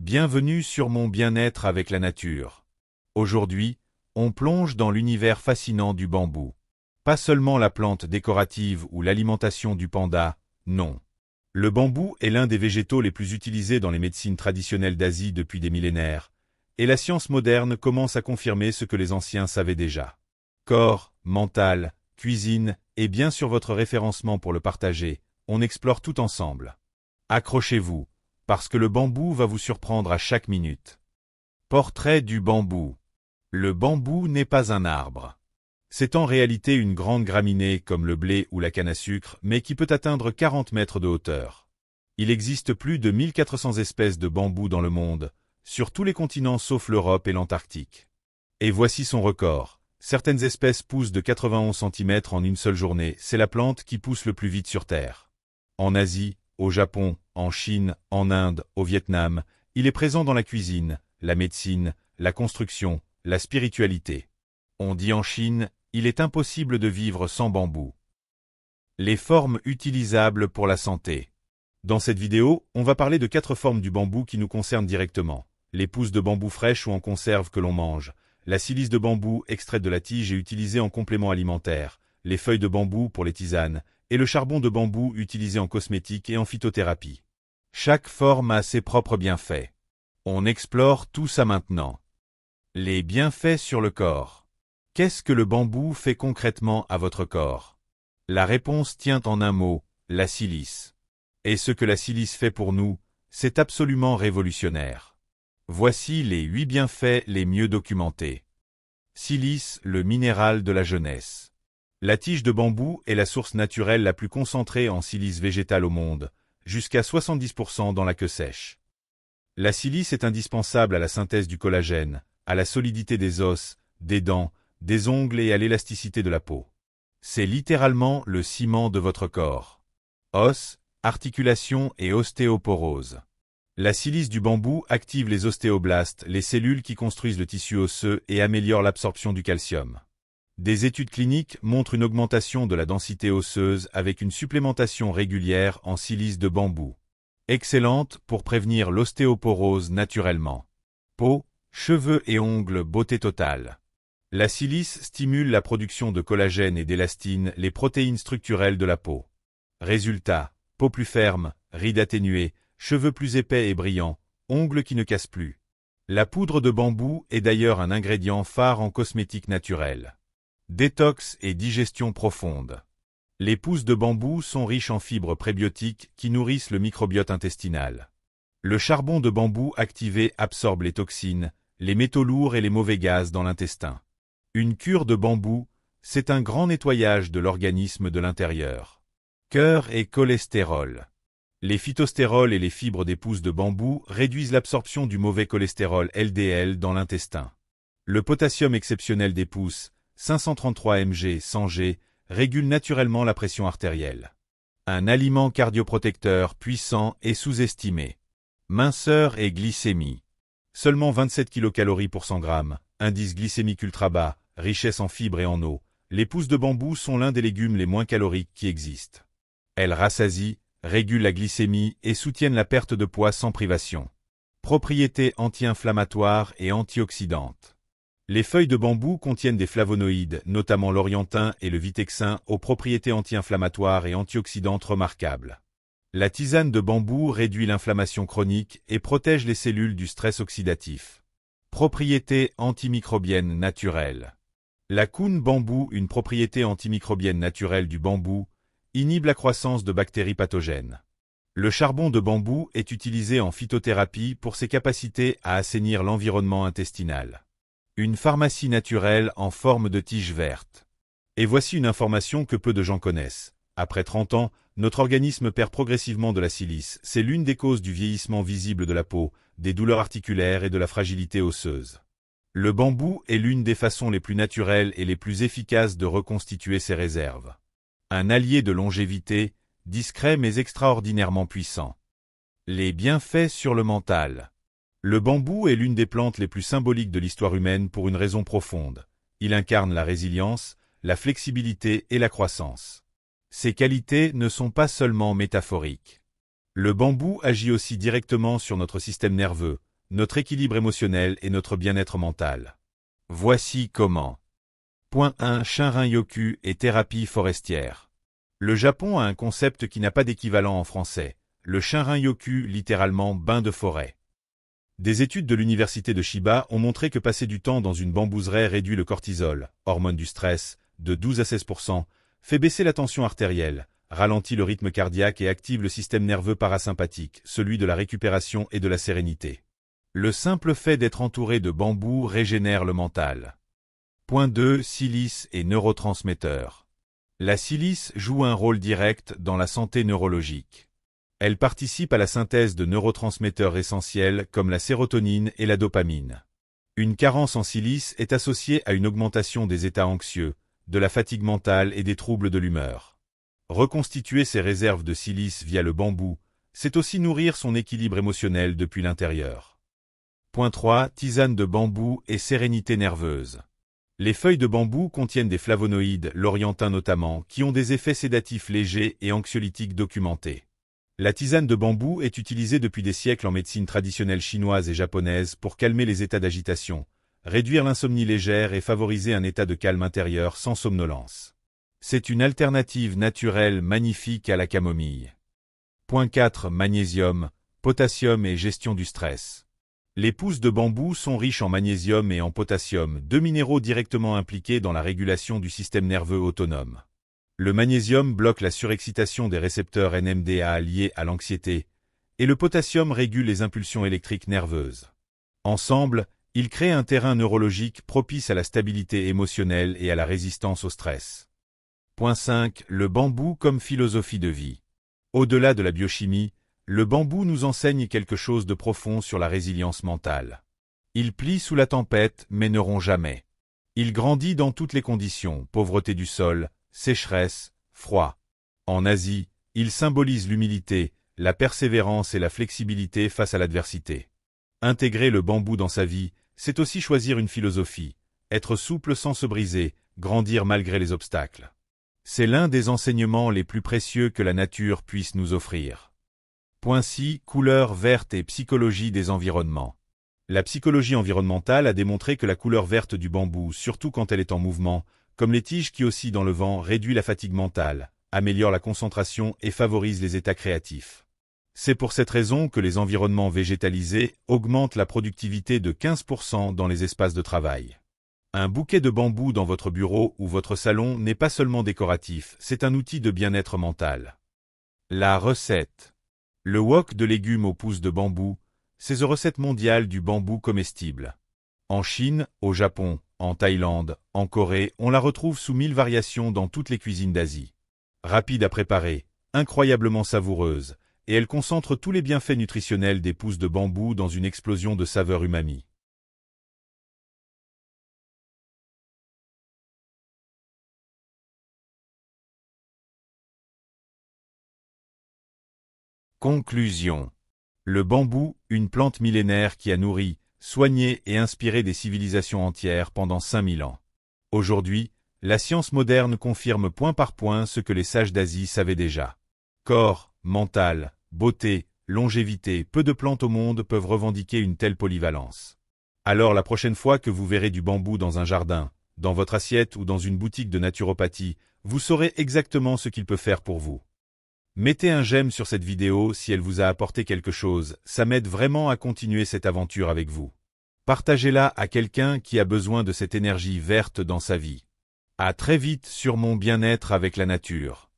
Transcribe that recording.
Bienvenue sur mon bien-être avec la nature. Aujourd'hui, on plonge dans l'univers fascinant du bambou. Pas seulement la plante décorative ou l'alimentation du panda, non. Le bambou est l'un des végétaux les plus utilisés dans les médecines traditionnelles d'Asie depuis des millénaires, et la science moderne commence à confirmer ce que les anciens savaient déjà. Corps, mental, cuisine, et bien sûr votre référencement pour le partager, on explore tout ensemble. Accrochez-vous, parce que le bambou va vous surprendre à chaque minute. Portrait du bambou. Le bambou n'est pas un arbre. C'est en réalité une grande graminée comme le blé ou la canne à sucre, mais qui peut atteindre 40 mètres de hauteur. Il existe plus de 1400 espèces de bambou dans le monde, sur tous les continents sauf l'Europe et l'Antarctique. Et voici son record. Certaines espèces poussent de 91 cm en une seule journée, c'est la plante qui pousse le plus vite sur Terre. En Asie, au Japon, en Chine, en Inde, au Vietnam, il est présent dans la cuisine, la médecine, la construction, la spiritualité. On dit en Chine, il est impossible de vivre sans bambou. Les formes utilisables pour la santé. Dans cette vidéo, on va parler de 4 formes du bambou qui nous concernent directement. Les pousses de bambou fraîches ou en conserve que l'on mange, la silice de bambou extraite de la tige et utilisée en complément alimentaire, les feuilles de bambou pour les tisanes, et le charbon de bambou utilisé en cosmétique et en phytothérapie. Chaque forme a ses propres bienfaits. On explore tout ça maintenant. Les bienfaits sur le corps. Qu'est-ce que le bambou fait concrètement à votre corps? La réponse tient en un mot, la silice. Et ce que la silice fait pour nous, c'est absolument révolutionnaire. Voici les 8 bienfaits les mieux documentés. Silice, le minéral de la jeunesse. La tige de bambou est la source naturelle la plus concentrée en silice végétale au monde, jusqu'à 70% dans la queue sèche. La silice est indispensable à la synthèse du collagène, à la solidité des os, des dents, des ongles et à l'élasticité de la peau. C'est littéralement le ciment de votre corps. Os, articulations et ostéoporose. La silice du bambou active les ostéoblastes, les cellules qui construisent le tissu osseux et améliore l'absorption du calcium. Des études cliniques montrent une augmentation de la densité osseuse avec une supplémentation régulière en silice de bambou. Excellente pour prévenir l'ostéoporose naturellement. Peau, cheveux et ongles, beauté totale. La silice stimule la production de collagène et d'élastine, les protéines structurelles de la peau. Résultat, peau plus ferme, rides atténuées, cheveux plus épais et brillants, ongles qui ne cassent plus. La poudre de bambou est d'ailleurs un ingrédient phare en cosmétique naturelle. Détox et digestion profonde. Les pousses de bambou sont riches en fibres prébiotiques qui nourrissent le microbiote intestinal. Le charbon de bambou activé absorbe les toxines, les métaux lourds et les mauvais gaz dans l'intestin. Une cure de bambou, c'est un grand nettoyage de l'organisme de l'intérieur. Cœur et cholestérol. Les phytostérols et les fibres des pousses de bambou réduisent l'absorption du mauvais cholestérol LDL dans l'intestin. Le potassium exceptionnel des pousses, 533 mg 100 g, régule naturellement la pression artérielle. Un aliment cardioprotecteur puissant et sous-estimé. Minceur et glycémie. Seulement 27 kcal pour 100 g, indice glycémique ultra bas, richesse en fibres et en eau. Les pousses de bambou sont l'un des légumes les moins caloriques qui existent. Elles rassasient, régulent la glycémie et soutiennent la perte de poids sans privation. Propriétés anti-inflammatoires et antioxydantes. Les feuilles de bambou contiennent des flavonoïdes, notamment l'orientin et le vitexin, aux propriétés anti-inflammatoires et antioxydantes remarquables. La tisane de bambou réduit l'inflammation chronique et protège les cellules du stress oxydatif. Propriétés antimicrobiennes naturelles. La koune bambou, une propriété antimicrobienne naturelle du bambou, inhibe la croissance de bactéries pathogènes. Le charbon de bambou est utilisé en phytothérapie pour ses capacités à assainir l'environnement intestinal. Une pharmacie naturelle en forme de tige verte. Et voici une information que peu de gens connaissent. Après 30 ans, notre organisme perd progressivement de la silice. C'est l'une des causes du vieillissement visible de la peau, des douleurs articulaires et de la fragilité osseuse. Le bambou est l'une des façons les plus naturelles et les plus efficaces de reconstituer ses réserves. Un allié de longévité, discret mais extraordinairement puissant. Les bienfaits sur le mental. Le bambou est l'une des plantes les plus symboliques de l'histoire humaine pour une raison profonde. Il incarne la résilience, la flexibilité et la croissance. Ces qualités ne sont pas seulement métaphoriques. Le bambou agit aussi directement sur notre système nerveux, notre équilibre émotionnel et notre bien-être mental. Voici comment. Point 1. Shinrin-yoku et thérapie forestière. Le Japon a un concept qui n'a pas d'équivalent en français, le Shinrin-yoku, littéralement bain de forêt. Des études de l'université de Chiba ont montré que passer du temps dans une bambouseraie réduit le cortisol, hormone du stress, de 12 à 16%, fait baisser la tension artérielle, ralentit le rythme cardiaque et active le système nerveux parasympathique, celui de la récupération et de la sérénité. Le simple fait d'être entouré de bambous régénère le mental. Point 2. Silice et neurotransmetteurs. La silice joue un rôle direct dans la santé neurologique. Elle participe à la synthèse de neurotransmetteurs essentiels comme la sérotonine et la dopamine. Une carence en silice est associée à une augmentation des états anxieux, de la fatigue mentale et des troubles de l'humeur. Reconstituer ses réserves de silice via le bambou, c'est aussi nourrir son équilibre émotionnel depuis l'intérieur. Point 3. Tisane de bambou et sérénité nerveuse. Les feuilles de bambou contiennent des flavonoïdes, l'orientin notamment, qui ont des effets sédatifs légers et anxiolytiques documentés. La tisane de bambou est utilisée depuis des siècles en médecine traditionnelle chinoise et japonaise pour calmer les états d'agitation, réduire l'insomnie légère et favoriser un état de calme intérieur sans somnolence. C'est une alternative naturelle magnifique à la camomille. Point 4. Magnésium, potassium et gestion du stress. Les pousses de bambou sont riches en magnésium et en potassium, deux minéraux directement impliqués dans la régulation du système nerveux autonome. Le magnésium bloque la surexcitation des récepteurs NMDA liés à l'anxiété, et le potassium régule les impulsions électriques nerveuses. Ensemble, ils créent un terrain neurologique propice à la stabilité émotionnelle et à la résistance au stress. Point 5. Le bambou comme philosophie de vie. Au-delà de la biochimie, le bambou nous enseigne quelque chose de profond sur la résilience mentale. Il plie sous la tempête, mais ne rompt jamais. Il grandit dans toutes les conditions, pauvreté du sol, sécheresse, froid. En Asie, il symbolise l'humilité, la persévérance et la flexibilité face à l'adversité. Intégrer le bambou dans sa vie, c'est aussi choisir une philosophie, être souple sans se briser, grandir malgré les obstacles. C'est l'un des enseignements les plus précieux que la nature puisse nous offrir. Point 6. Couleur verte et psychologie des environnements. La psychologie environnementale a démontré que la couleur verte du bambou, surtout quand elle est en mouvement, comme les tiges qui oscillent dans le vent, réduit la fatigue mentale, améliore la concentration et favorise les états créatifs. C'est pour cette raison que les environnements végétalisés augmentent la productivité de 15% dans les espaces de travail. Un bouquet de bambou dans votre bureau ou votre salon n'est pas seulement décoratif, c'est un outil de bien-être mental. La recette. Le wok de légumes aux pousses de bambou, c'est la recette mondiale du bambou comestible. En Chine, au Japon, en Thaïlande, en Corée, on la retrouve sous 1000 variations dans toutes les cuisines d'Asie. Rapide à préparer, incroyablement savoureuse, et elle concentre tous les bienfaits nutritionnels des pousses de bambou dans une explosion de saveurs umami. Conclusion. Le bambou, une plante millénaire qui a nourri, soigné et inspiré des civilisations entières pendant 5000 ans. Aujourd'hui, la science moderne confirme point par point ce que les sages d'Asie savaient déjà. Corps, mental, beauté, longévité, peu de plantes au monde peuvent revendiquer une telle polyvalence. Alors la prochaine fois que vous verrez du bambou dans un jardin, dans votre assiette ou dans une boutique de naturopathie, vous saurez exactement ce qu'il peut faire pour vous. Mettez un j'aime sur cette vidéo si elle vous a apporté quelque chose, ça m'aide vraiment à continuer cette aventure avec vous. Partagez-la à quelqu'un qui a besoin de cette énergie verte dans sa vie. À très vite sur mon bien-être avec la nature.